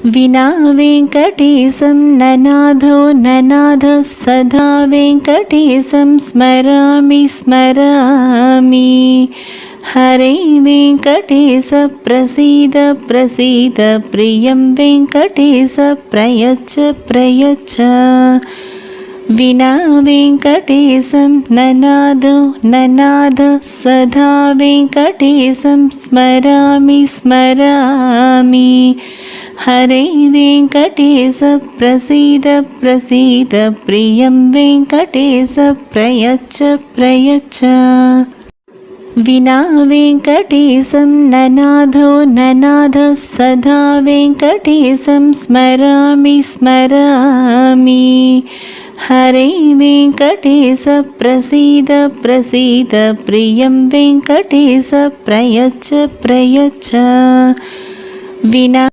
विना वेङ्कटेशं ननाथो ननाथः सदा वेङ्कटेशं स्मरामि स्मरामि। हरे वेङ्कटेश प्रसीद प्रसीद प्रियं वेङ्कटेश प्रयच्छ प्रयच्छ। विना वेङ्कटेशं ननाथो ननाथः सदा वेङ्कटेशं स्मरामि स्मरामि। हरे वेङ्कटेश प्रसीद प्रसीद प्रियं वेङ्कटेश प्रयच्छ प्रयच्छ। विना वेङ्कटेशं ननाथो ननाथः सदा वेङ्कटेशं स्मरामि स्मरामि। हरे वेङ्कटेश प्रसीद प्रसीद प्रियं वेङ्कटेश प्रयच्छ प्रयच्छ। विना